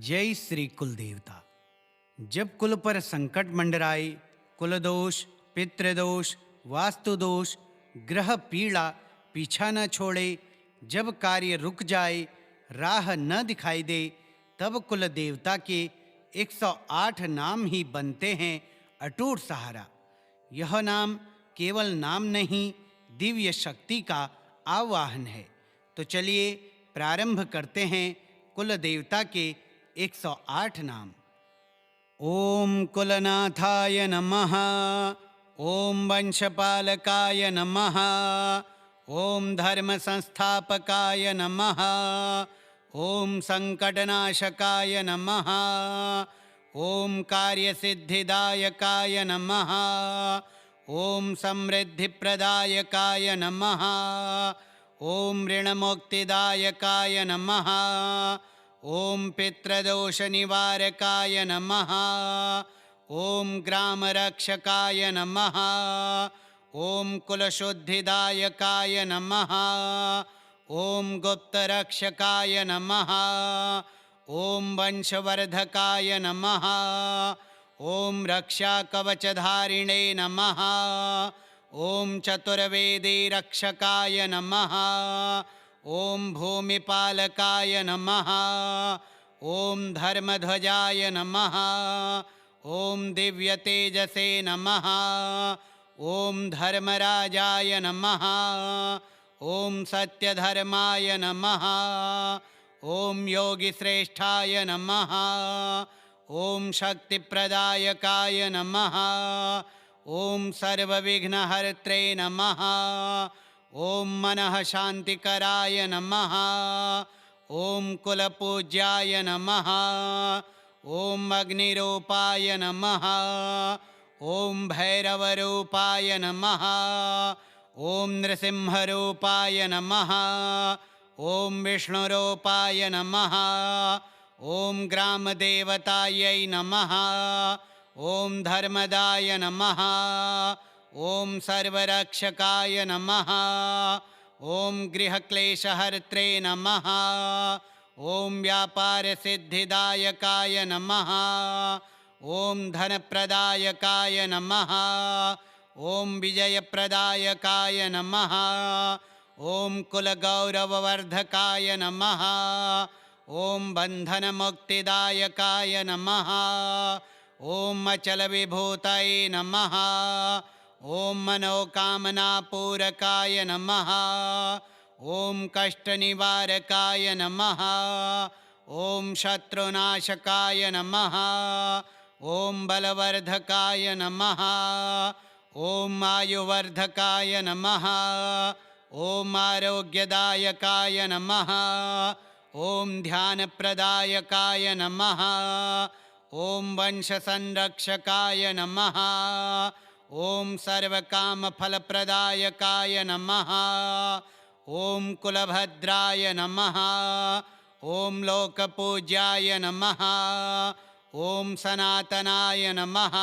जय श्री कुलदेवता। जब कुल पर संकट मंडराए, कुलदोष, पितृदोष, वास्तुदोष, ग्रह पीड़ा पीछा न छोड़े, जब कार्य रुक जाए, राह न दिखाई दे, तब कुल देवता के 108 नाम ही बनते हैं अटूट सहारा। यह नाम केवल नाम नहीं, दिव्य शक्ति का आवाहन है। तो चलिए प्रारंभ करते हैं कुल देवता के 108 नाम। ओम कुलनाथाय नमः। ओम वंशपालकाय नमः। ओम धर्म संस्थापकाय नमः। ओम संकटनाशकाय नमः। ओम कार्यसिद्धिदायकाय नमः। ओम समृद्धिप्रदायकाय नमः। ओम ऋणमुक्तिदायकाय नमः। ओम पितृदोषनिवारकाय नमः। ओम ग्रामरक्षकाय नमः। ओम कुलशुद्धिदायकाय नमः। ओम गुप्तरक्षकाय नमः। ओम वंशवर्धकाय नमः। ओम रक्षाकवचधारिणे नमः। ओम चतुर्वेदी रक्षकाय नमः। ओम भूमिपालकाय नमः। ओम धर्मध्वजाय नमः। ओम दिव्यतेजसे नमः। ओम धर्मराजाय नमः। ओम सत्यधर्माय नमः। ओम योगिश्रेष्ठाय नमः। ओम शक्तिप्रदायकाय नमः। ओम सर्वविघ्नहर्त्रे नमः। ओम मनः शांतिकराय नमः। ओम कुलपूज्याय नमः। ओम अग्निरूपाय नमः। ओम भैरवरूपाय नमः। ओम नृसिंहरूपाय नमः। ओम विष्णुरूपाय नमः। ओम ग्रामदेवतायै नमः। ओम धर्मदाय नमः। ओम सर्वरक्षकाय नमः। ओम गृहक्लेशहर्त्रे नमः। ओम व्यापारसिद्धिदायकाय नमः। ओम धनप्रदायकाय नमः। ओम विजयप्रदायकाय नमः। ओम कुलगौरववर्धकाय नमः। ओम बन्धनमुक्तिदायकाय नमः। ओम अचलविभूतये नमः। ओम मनोकामनापूरकाय नमः। ओम कष्टनिवारकाय नमः। ओम शत्रुनाशकाय नमः। ओम बलवर्धकाय नमः। ओम आयुवर्धकाय नमः। ओम आरोग्यदायकाय नमः। ओम ध्यानप्रदायकाय नमः। ओम वंशसंरक्षकाय नमः। ओम सर्वकामफलप्रदायकाय नमः। ओम कुलभद्राय नमः। ओम लोकपूज्याय नमः। ओम सनातनाय नमः।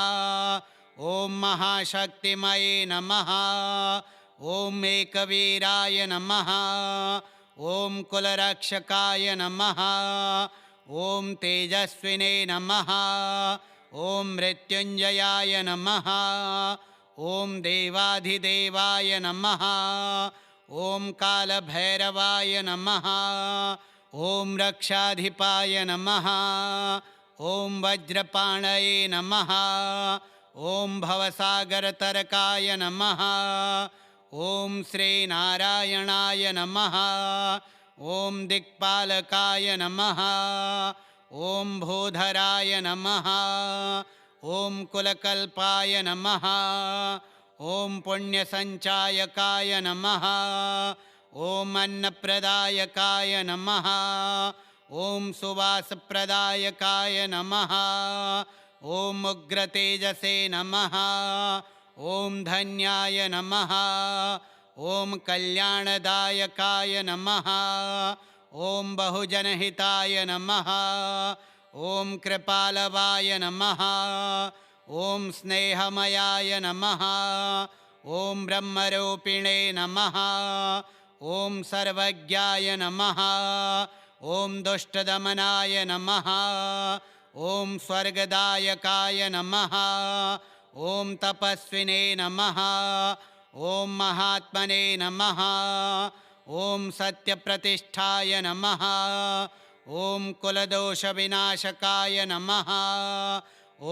ओम महाशक्तिमये नमः। ओम एकवीराय नमः। ओम कुलरक्षकाय नमः। ओम तेजस्विने नमः। ओम मृत्युंजयाय नमः। ओम देवाधिदेवाय नमः। ओम कालभैरवाय नमः। ओम रक्षाधिपाय नमः। ओम वज्रपाणये नमः। ओम भवसागरतरकाय नमः। ओम श्रीनारायणाय नमः। ओम दिक्पालकाय नमः। ओम भूधराय नमः। ओम कुलकल्पाय नमः। ओम पुण्यसञ्चायकाय नमः। ओम अन्नप्रदायकाय नमः। ओम सुवासप्रदायकाय नमः। ओम उग्रतेजसे नमः। ओम धन्याय नमः। ओम कल्याणदायकाय नमः। ओम बहुजनहिताय नमः। ओम कृपालवाय नमः। ओम स्नेहमयाय नमः। ओम ब्रह्मरूपिणे नमः। ओम सर्वज्ञाय नमः। ॐ दुष्टदमनाय नमः ॐ स्वर्गदायकाय नमः ॐ तपस्विने नमः ॐ महात्मने नमः ॐ सत्यप्रतिष्ठाय नमः ॐ कुलदोषविनाशकाय नमः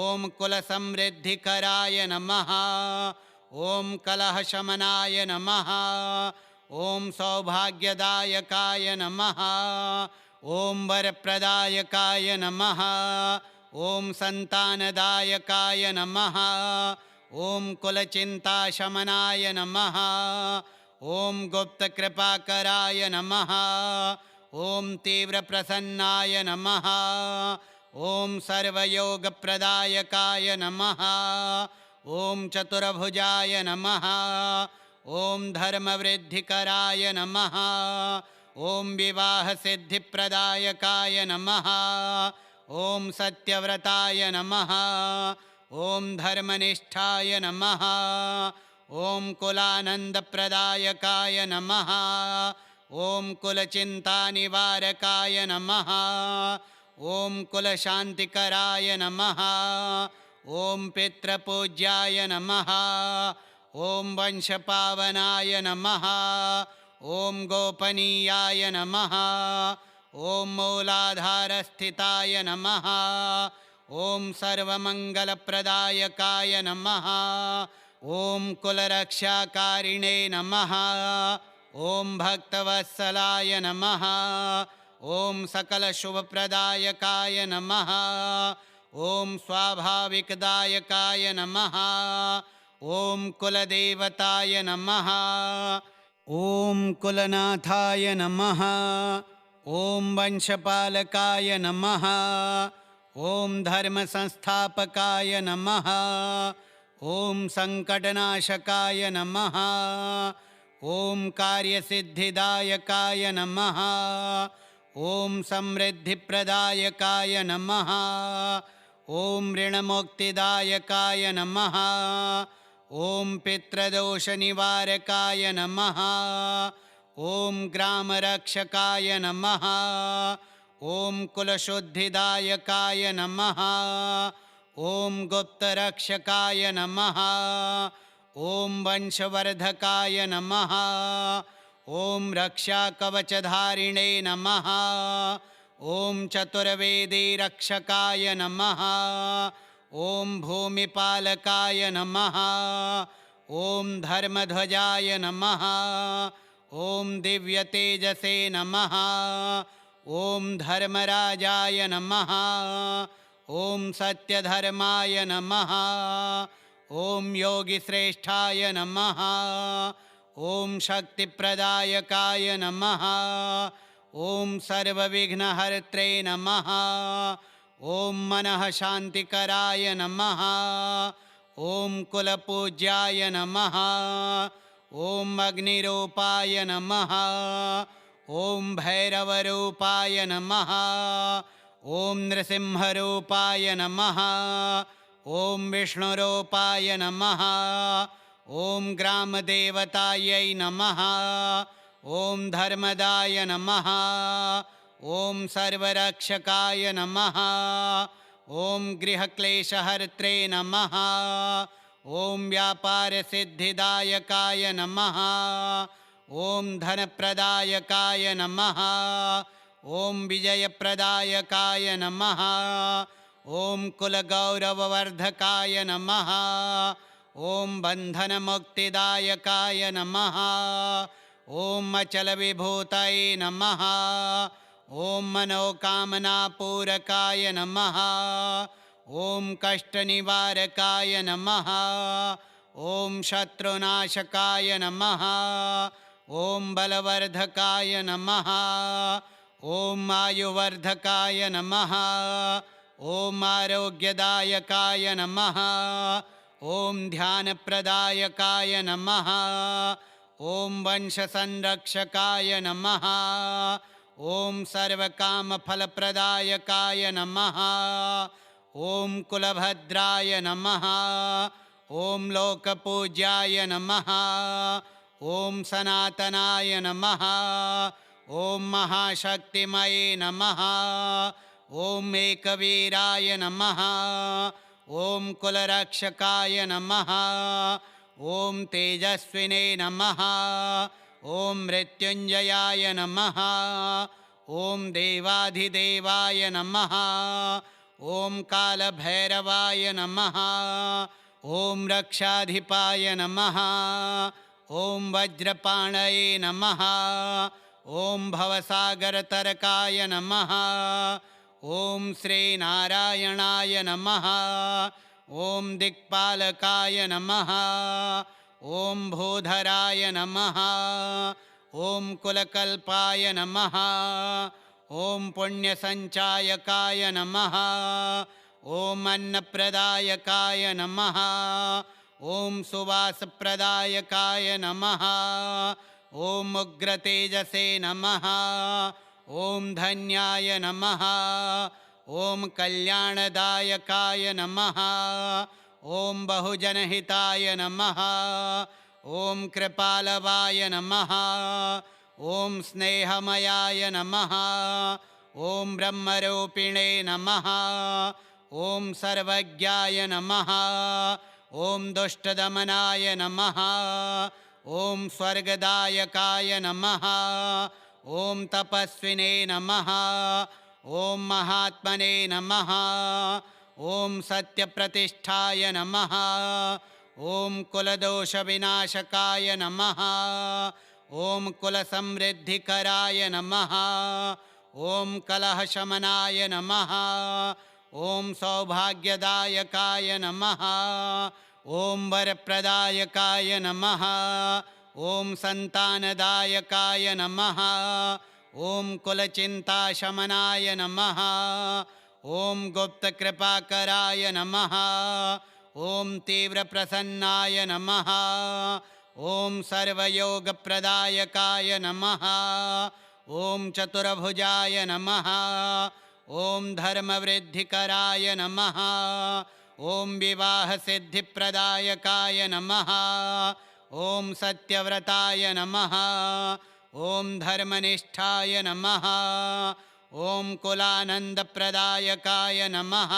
ॐ कुलसमृद्धिकराय नमः ॐ कलहशमनाय नमः ॐ सौभाग्यदायकाय नमः ॐ वरप्रदायकाय नमः ॐ सन्तानदायकाय नमः ॐ कुलचिन्ताशमनाय नमः ॐ गुप्तकृपाकराय नमः ॐ तीव्रप्रसन्नाय नमः ॐ सर्वयोगप्रदायकाय नमः ॐ चतुर्भुजाय नमः ॐ धर्मवृद्धिकराय नमः ॐ विवाहसिद्धिप्रदायकाय नमः ॐ सत्यव्रताय नमः ॐ धर्मनिष्ठाय नमः ॐ कुलानन्दप्रदायकाय नमः ॐ कुलचिन्तानिवारकाय नमः ॐ कुलशान्तिकराय नमः ॐ पितृपूज्याय नमः ॐ वंशपावनाय नमः ॐ गोपनीयाय नमः ॐ मूलाधारस्थिताय नमः ॐ सर्वमङ्गलप्रदायकाय नमः ॐ कुलरक्षाकारिणे नमः ॐ भक्तवत्सलाय नमः ॐ सकलशुभप्रदायकाय नमः ॐ स्वाभाविकदायकाय नमः ॐ कुलदेवताय नमः ॐ कुलनाथाय नमः ॐ वंशपालकाय नमः ॐ धर्मसंस्थापकाय नमः ॐ सङ्कटनाशकाय नमः ॐ कार्यसिद्धिदायकाय नमः ॐ समृद्धिप्रदायकाय नमः ॐ ऋणमुक्तिदायकाय नमः ॐ पितृदोषनिवारकाय नमः ॐ ग्रामरक्षकाय नमः ॐ कुलशुद्धिदायकाय नमः ॐ गुप्तरक्षकाय नमः ॐ वंशवर्धकाय नमः ॐ रक्षाकवचधारिणे नमः ॐ चतुर्वेदीरक्षकाय नमः ॐ भूमिपालकाय नमः ॐ धर्मध्वजाय नमः ॐ दिव्यतेजसे नमः ॐ धर्मराजाय नमः ॐ सत्यधर्माय नमः ॐ योगिश्रेष्ठाय नमः ॐ शक्तिप्रदायकाय नमः ॐ सर्वविघ्नहर्त्रे नमः ॐ मनः शान्तिकराय नमः ॐ कुलपूज्याय नमः ॐ अग्निरूपाय नमः ॐ भैरवरूपाय नमः ॐ नृसिंहरूपाय नमः ॐ विष्णुरूपाय नमः ॐ ग्रामदेवतायै नमः ॐ धर्मदाय नमः ॐ सर्वरक्षकाय नमः ॐ गृहक्लेशहर्त्रे नमः ॐ व्यापारसिद्धिदायकाय नमः ॐ धनप्रदायकाय नमः ॐ विजयप्रदायकाय नमः ॐ कुलगौरववर्धकाय नमः ॐ बन्धनमुक्तिदायकाय नमः ॐ अचलविभूतये नमः ॐ मनोकामनापूरकाय नमः ॐ कष्टनिवारकाय नमः ॐ शत्रुनाशकाय नमः ॐ बलवर्धकाय नमः ॐ आयुवर्धकाय नमः ॐ आरोग्यदायकाय नमः ॐ ध्यानप्रदायकाय नमः ॐ वंशसंरक्षकाय नमः ॐ सर्वकामफलप्रदायकाय नमः ॐ कुलभद्राय नमः ॐ लोकपूज्याय नमः ॐ सनातनाय नमः ॐ महाशक्तिमये नमः। ॐ एकवीराय नमः। ॐ कुलरक्षकाय नमः। ॐ तेजस्विने नमः। ॐ मृत्युञ्जयाय नमः। ॐ देवाधिदेवाय नमः। ॐ कालभैरवाय नमः। ॐ रक्षाधिपाय नमः। ॐ वज्रपाणये नमः। ॐ भवसागरतरकाय नमः। ॐ श्रीनारायणाय नमः। ॐ दिक्पालकाय नमः। ॐ भूधराय नमः। ॐ कुलकल्पाय नमः। ॐ पुण्यसञ्चायकाय नमः। ॐ अन्नप्रदायकाय नमः। ॐ सुवासप्रदायकाय नमः। ॐ उग्रतेजसे नमः। ॐ धन्याय नमः। ॐ कल्याणदायकाय नमः। ॐ बहुजनहिताय नमः। ॐ कृपालवाय नमः। ॐ स्नेहमयाय नमः। ॐ ब्रह्मरूपिणे नमः। ॐ सर्वज्ञाय नमः। ॐ दुष्टदमनाय नमः। ॐ स्वर्गदायकाय नमः। ॐ तपस्विने नमः। ॐ महात्मने नमः। ॐ सत्यप्रतिष्ठाय नमः। ॐ कुलदोषविनाशकाय नमः। ॐ कुलसमृद्धिकराय नमः। ॐ कलहशमनाय नमः। ॐ सौभाग्यदायकाय नमः। ॐ वरप्रदायकाय नमः। ॐ सन्तानदायकाय नमः। ॐ कुलचिन्ताशमनाय नमः। ॐ गुप्तकृपाकराय नमः। ॐ तीव्रप्रसन्नाय नमः। ॐ सर्वयोगप्रदायकाय नमः। ॐ चतुर्भुजाय नमः। ॐ धर्मवृद्धिकराय नमः। ॐ विवाहसिद्धिप्रदायकाय नमः। ॐ सत्यव्रताय नमः। ॐ धर्मनिष्ठाय नमः। ॐ कुलानन्दप्रदायकाय नमः।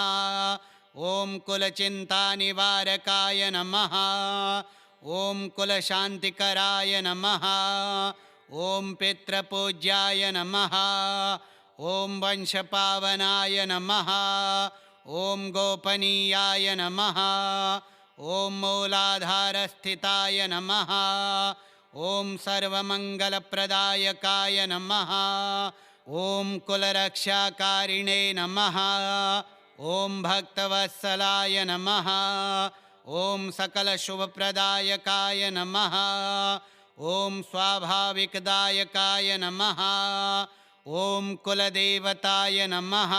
ॐ कुलचिन्तानिवारकाय नमः। ॐ कुलशान्तिकराय नमः। ॐ पितृपूज्याय नमः। ॐ वंशपावनाय नमः। ॐ गोपनीयाय नमः। ॐ मूलाधारस्थिताय नमः। ॐ सर्वमङ्गलप्रदायकाय नमः। ॐ कुलरक्षाकारिणे नमः। ॐ भक्तवत्सलाय नमः। ॐ सकलशुभप्रदायकाय नमः। ॐ स्वाभाविकदायकाय नमः। ॐ कुलदेवताय नमः।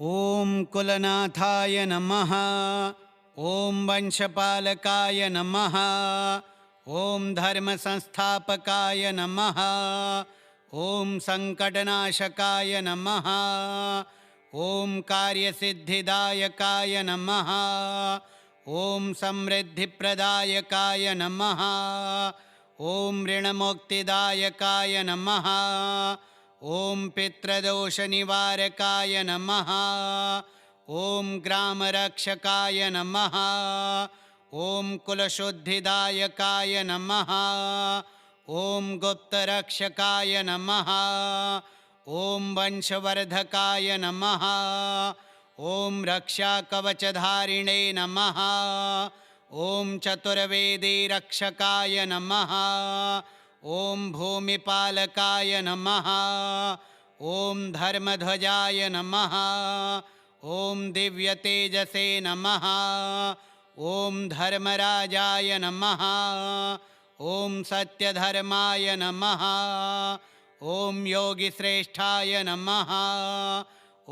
ॐ कुलनाथाय नमः। ॐ वंशपालकाय नमः। ॐ धर्मसंस्थापकाय नमः। ॐ सङ्कटनाशकाय नमः। ॐ कार्यसिद्धिदायकाय नमः। ॐ समृद्धिप्रदायकाय नमः। ॐ ऋणमुक्तिदायकाय नमः। ॐ पितृदोषनिवारकाय नमः। ॐ ग्रामरक्षकाय नमः। ॐ कुलशुद्धिदायकाय नमः। ॐ गुप्तरक्षकाय नमः। ॐ वंशवर्धकाय नमः। ॐ रक्षाकवचधारिणे नमः। ॐ चतुर्वेदीरक्षकाय नमः। ॐ भूमिपालकाय नमः। ॐ धर्मध्वजाय नमः। ॐ दिव्यतेजसे नमः। ॐ धर्मराजाय नमः। ॐ सत्यधर्माय नमः। ॐ योगिश्रेष्ठाय नमः।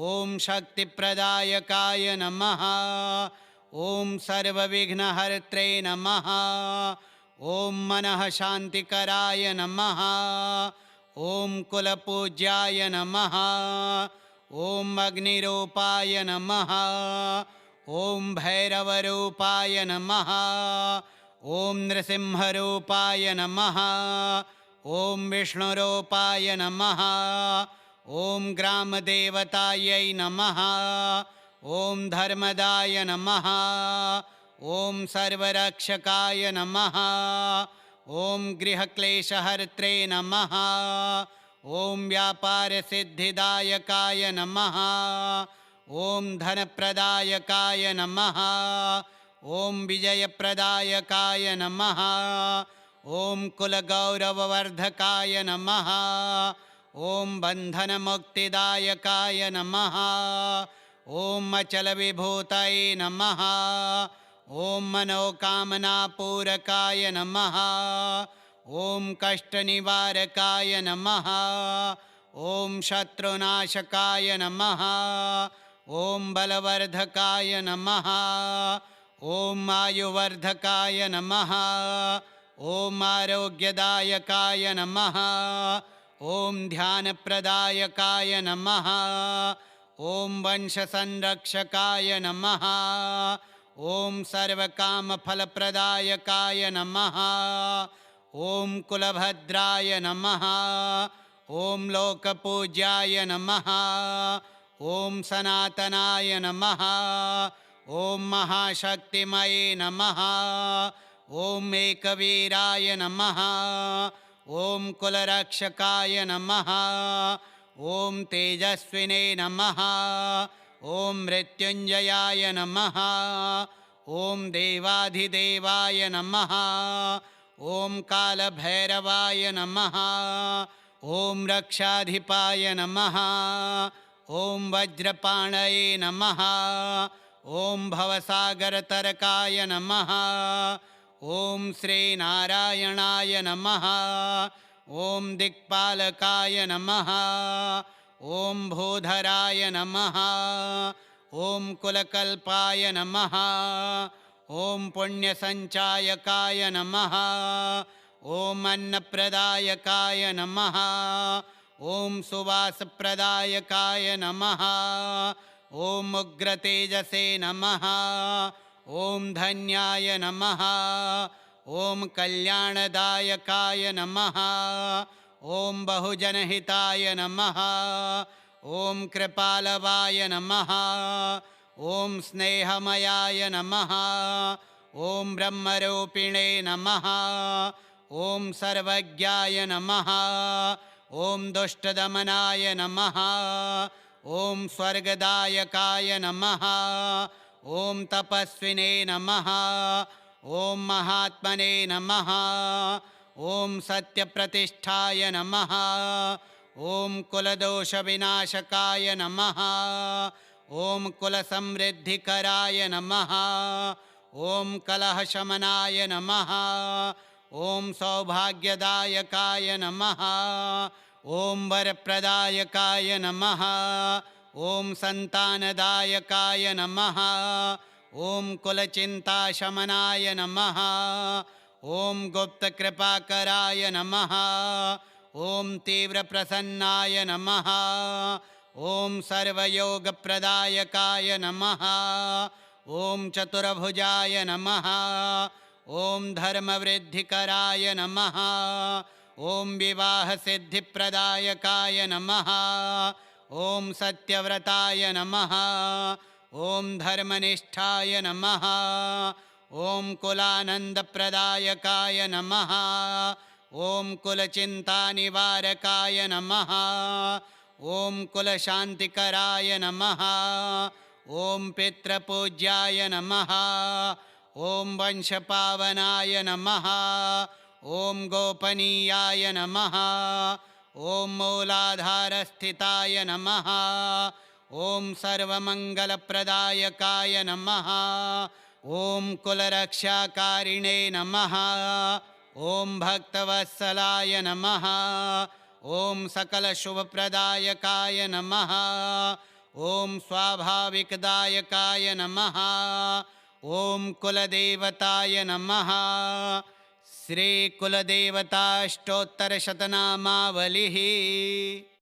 ॐ शक्तिप्रदायकाय नमः। ॐ सर्वविघ्नहर्त्रे नमः। ॐ मनः शान्तिकराय नमः। ॐ कुलपूज्याय नमः। ॐ अग्निरूपाय नमः। ॐ भैरवरूपाय नमः। ॐ नृसिंहरूपाय नमः। ॐ विष्णुरूपाय नमः। ॐ ग्रामदेवतायै नमः। ॐ धर्मदाय नमः। ॐ सर्वरक्षकाय नमः। ॐ गृहक्लेशहर्त्रे नमः। ॐ व्यापारसिद्धिदायकाय नमः। ॐ धनप्रदायकाय नमः। ॐ विजयप्रदायकाय नमः। ॐ कुलगौरववर्धकाय नमः। ॐ बन्धनमुक्तिदायकाय नमः। ॐ अचलविभूतये नमः। ॐ मनोकामनापूरकाय नमः। ॐ कष्टनिवारकाय नमः। ॐ शत्रुनाशकाय नमः। ॐ बलवर्धकाय नमः। ॐ आयुवर्धकाय नमः। ॐ आरोग्यदायकाय नमः। ॐ ध्यानप्रदायकाय नमः। ॐ वंशसंरक्षकाय नमः। ॐ सर्वकामफलप्रदायकाय नमः। ॐ कुलभद्राय नमः। ॐ लोकपूज्याय नमः। ॐ सनातनाय नमः। ॐ महाशक्तिमये नमः। ॐ एकवीराय नमः। ॐ कुलरक्षकाय नमः। ॐ तेजस्विने नमः। ॐ मृत्युञ्जयाय नमः। ॐ देवाधिदेवाय नमः। ॐ कालभैरवाय नमः। ॐ रक्षाधिपाय नमः। ॐ वज्रपाणये नमः। ॐ भवसागरतरकाय नमः। ॐ श्रीनारायणाय नमः। ॐ दिक्पालकाय नमः। ॐ भूधराय नमः। ॐ कुलकल्पाय नमः। ॐ पुण्यसञ्चायकाय नमः। ॐ अन्नप्रदायकाय नमः। ॐ सुवासप्रदायकाय नमः। ॐ उग्रतेजसे नमः। ॐ धन्याय नमः। ॐ कल्याणदायकाय नमः। ॐ बहुजनहिताय नमः। ॐ कृपालवाय नमः। ॐ स्नेहमयाय नमः। ॐ ब्रह्मरूपिणे नमः। ॐ सर्वज्ञाय नमः। ॐ दुष्टदमनाय नमः। ॐ स्वर्गदायकाय नमः। ॐ तपस्विने नमः। ॐ महात्मने नमः। ॐ सत्यप्रतिष्ठाय नमः। ॐ कुलदोषविनाशकाय नमः। ॐ कुलसमृद्धिकराय नमः। ॐ कलहशमनाय नमः। ॐ सौभाग्यदायकाय नमः। ॐ वरप्रदायकाय नमः। ॐ सन्तानदायकाय नमः। ॐ कुलचिन्ताशमनाय नमः। ॐ गुप्तकृपाकराय नमः। ॐ तीव्रप्रसन्नाय नमः। ॐ सर्वयोगप्रदायकाय नमः। ॐ चतुर्भुजाय नमः। ॐ धर्मवृद्धिकराय नमः। ॐ विवाहसिद्धिप्रदायकाय नमः। ॐ सत्यव्रताय नमः। ॐ धर्मनिष्ठाय नमः। ॐ कुलानन्दप्रदायकाय नमः। ॐ कुलचिन्तानिवारकाय नमः। ॐ कुलशान्तिकराय नमः। ॐ पितृपूज्याय नमः। ॐ वंशपावनाय नमः। ॐ गोपनीयाय नमः। ॐ मूलाधारस्थिताय नमः। ॐ सर्वमङ्गलप्रदायकाय नमः। ॐ कुलरक्षाकारिणे नमः। ॐ भक्तवत्सलाय नमः। ॐ सकलशुभप्रदायकाय नमः। ॐ स्वाभाविकदायकाय नमः। ॐ कुलदेवताय नमः। श्रीकुलदेवताष्टोत्तरशतनामावलिः।